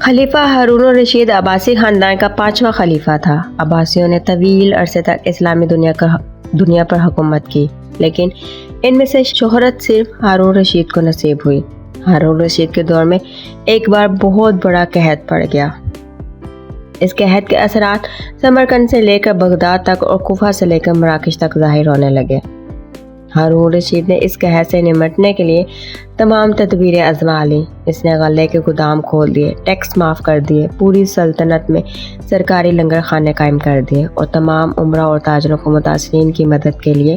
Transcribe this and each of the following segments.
खलीफा हारून रशीद अब्बासी ख़ानदान का 5वां खलीफा था। अब्बासियों ने तवील अरसे तक इस्लामी दुनिया पर हुकूमत की, लेकिन इनमें से शोहरत सिर्फ हारून रशीद को नसीब हुई। हारून रशीद के दौर में एक बार बहुत बड़ा कहत पड़ गया। इस कहत के असरात समरकंद से लेकर बगदाद तक और कुफा से लेकर मराकश तक ज़ाहिर होने लगे। हारून रशीद ने इस कहत से निमटने के लिए तमाम तदबीरें आजमा ली। इसने गल्ले के गोदाम खोल दिए, टैक्स माफ़ कर दिए, पूरी सल्तनत में सरकारी लंगर खाने कायम कर दिए और तमाम उमरा और ताजरों को मुतासरीन की मदद के लिए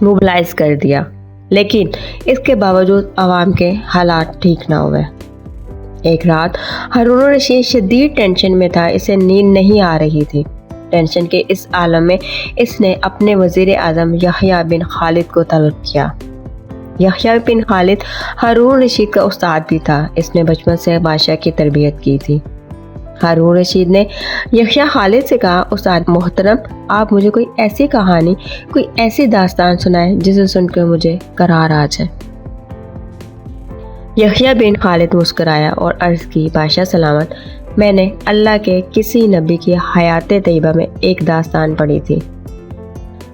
मोबिलाइज कर दिया। लेकिन इसके बावजूद आवाम के हालात ठीक ना हुए। एक रात हारून रशीद शदीद टेंशन में था, इसे नींद नहीं आ रही थी। टेंशन के इस आलम में इसने अपने वज़ीर आज़म यहया बिन खालिद को तलब किया। यहया बिन खालिद हारून रशीद का उस्ताद भी था। इसने बचपन से बादशाह की तरबियत की थी। हारून रशीद ने यहया खालिद से कहा, उस्ताद मोहतरम, आप मुझे कोई ऐसी कहानी, कोई ऐसी दास्तान सुनाएं जिसे सुनकर मुझे करार आ जाए। यहया बिन खालिद मुस्कुराया और अर्ज़ की, बादशाह सलामत, मैंने अल्लाह के किसी नबी की हयात तैयबा में एक दास्तान पढ़ी थी।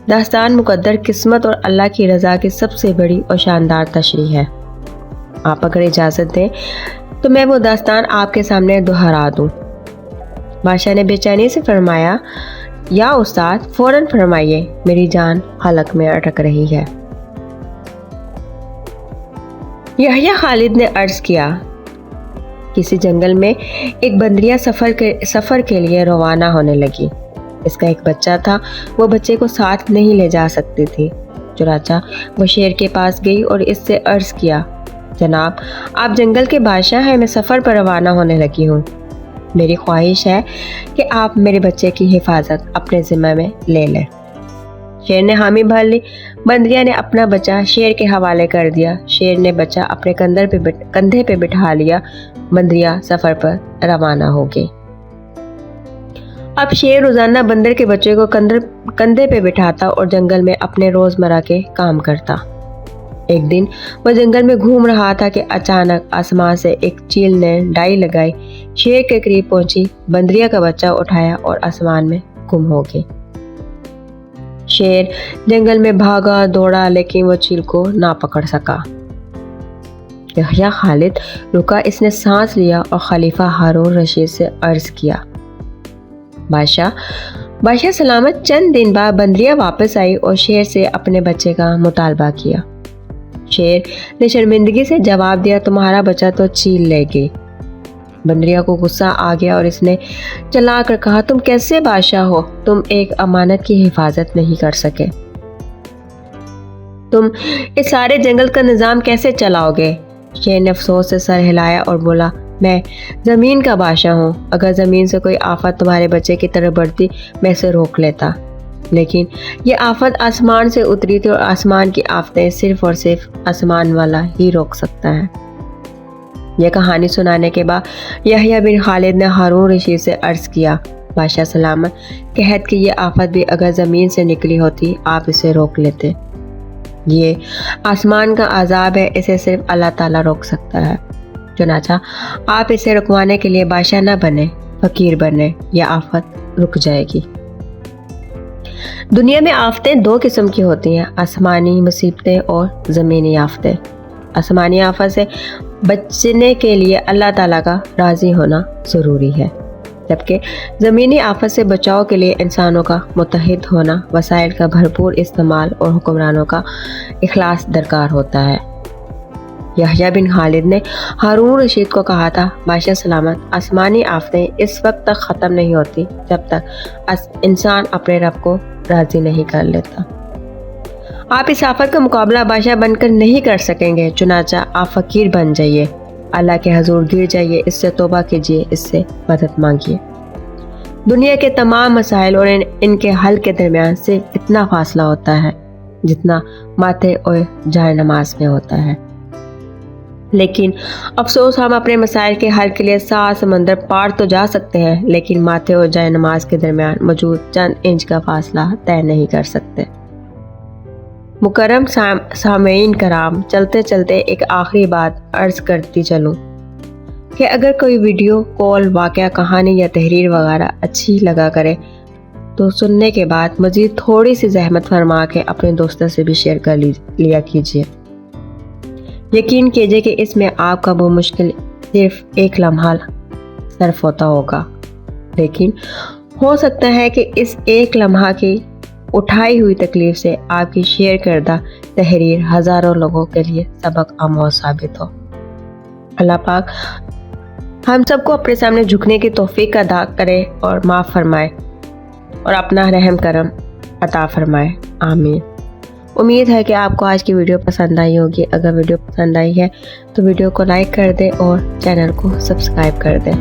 दास्तान मुकद्दर किस्मत और अल्लाह की रज़ा की सबसे बड़ी और शानदार तशरीह है। आप अगर इजाज़त दें तो मैं वो दास्तान आपके सामने दोहरा दूँ। बादशाह ने बेचैनी से फरमाया, या उस्ताद फ़ौरन फरमाइए, मेरी जान हलक में अटक रही है। यहया खालिद ने अर्ज़ किया, किसी जंगल में एक बंदरिया सफ़र के लिए रवाना होने लगी। इसका एक बच्चा था। वो बच्चे को साथ नहीं ले जा सकती थी। चुनांचे वो शेर के पास गई और इससे अर्ज़ किया, जनाब, आप जंगल के बादशाह हैं, मैं सफ़र पर रवाना होने लगी हूँ। मेरी ख्वाहिश है कि आप मेरे बच्चे की हिफाजत अपने ज़िम्मे में ले लें। शेर ने हामी भर ली। बंदरिया ने अपना बच्चा शेर के हवाले कर दिया। शेर ने बच्चा अपने कंधे पे बिठा लिया। बंदरिया सफ़र पर रवाना हो गई। अब शेर रोज़ाना बंदर के बच्चे को कंधे पे बिठाता और जंगल में अपने रोज़मर्रा के काम करता। एक दिन वह जंगल में घूम रहा था कि अचानक आसमान से एक चील ने डाई लगाई, शेर के करीब पहुंची, बंदरिया का बच्चा उठाया और आसमान में गुम हो गई। शेर जंगल में भागा दौड़ा, लेकिन वो चील को ना पकड़ सका। यहया खालिद रुका, इसने सांस लिया और खलीफा हारून रशीद से अर्ज़ किया, बादशाह सलामत, चंद दिन बाद बंदरिया वापस आई और शेर से अपने बच्चे का मुतालबा किया। शेर ने शर्मिंदगी से जवाब दिया, तुम्हारा बच्चा तो चील ले गई। बंदरिया को गुस्सा आ गया और इसने चला कर कहा, तुम कैसे बादशाह हो, तुम एक अमानत की हिफाजत नहीं कर सके, तुम इस सारे जंगल का निज़ाम कैसे चलाओगे। शेर ने अफसोस से सर हिलाया और बोला, मैं ज़मीन का बादशाह हूँ, अगर ज़मीन से कोई आफत तुम्हारे बच्चे की तरफ बढ़ती मैं इसे रोक लेता, लेकिन ये आफत आसमान से उतरी थी और आसमान की आफतें सिर्फ और सिर्फ आसमान वाला ही रोक सकता है। यह कहानी सुनाने के बाद यहया बिन खालिद ने हारून रशीद से अर्ज़ किया, बादशाह सलामत, कहत कि ये आफत भी अगर ज़मीन से निकली होती आप इसे रोक लेते। ये आसमान का अज़ाब है, इसे सिर्फ अल्लाह ताला रोक सकता है। चुनांचे आप इसे रुकवाने के लिए बादशाह न बने, फ़कीर बने, यह आफत रुक जाएगी। दुनिया में आफतें दो किस्म की होती हैं, आसमानी मुसीबतें और ज़मीनी आफतें। आसमानी आफत से बचने के लिए अल्लाह ताला का राज़ी होना ज़रूरी है, जबकि ज़मीनी आफत से बचाव के लिए इंसानों का मुत्तहिद होना, वसाइल का भरपूर इस्तेमाल और हुक्मरानों का इखलास दरकार होता है। यहया बिन खालिद ने हारून रशीद को कहा था, बादशाह सलामत, आसमानी आफतें इस वक्त तक ख़त्म नहीं होती जब तक इंसान अपने रब को राज़ी नहीं कर लेता। आप इस आफत का मुकाबला बादशाह बनकर नहीं कर सकेंगे, चुनांचे आप फ़कीर बन जाइए, अल्लाह के हजूर गिर जाइए, इससे तौबा कीजिए, इससे मदद मांगिए। दुनिया के तमाम मसाइल और इनके हल के दरमियान सिर्फ इतना फासला होता है जितना माथे और जाए नमाज में होता है। लेकिन अफसोस, हम अपने मसाइल के हल के लिए सात समंदर पार तो जा सकते हैं, लेकिन माथे और जाए नमाज के दरमियान मौजूद चंद इंच का फासला तय नहीं कर सकते। मुकर्रम सामईन कराम, चलते चलते एक आखिरी बात अर्ज़ करती चलूँ। کہ اگر کوئی ویڈیو کال واقعہ کہانی یا تحریر وغیرہ اچھی لگا کرے تو سننے کے بعد مزید تھوڑی سی زحمت فرما کے اپنے دوستوں سے بھی شیئر کر لیا کیجیے۔ یقین کیجیے کہ اس میں آپ کا وہ مشکل صرف ایک لمحہ صرف ہوتا ہوگا، لیکن ہو سکتا ہے کہ اس ایک لمحہ کی اٹھائی ہوئی تکلیف سے آپ کی شیئر کردہ تحریر ہزاروں لوگوں کے لیے سبق آموز ثابت ہو۔ اللہ پاک ہم سب کو اپنے سامنے جھکنے کی توفیق عطا کرے اور معاف فرمائے اور اپنا رحم کرم عطا فرمائے، آمین۔ امید ہے کہ آپ کو آج کی ویڈیو پسند آئی ہوگی۔ اگر ویڈیو پسند آئی ہے تو ویڈیو کو لائک کر دیں اور چینل کو سبسکرائب کر دیں۔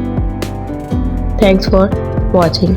Thanks for watching.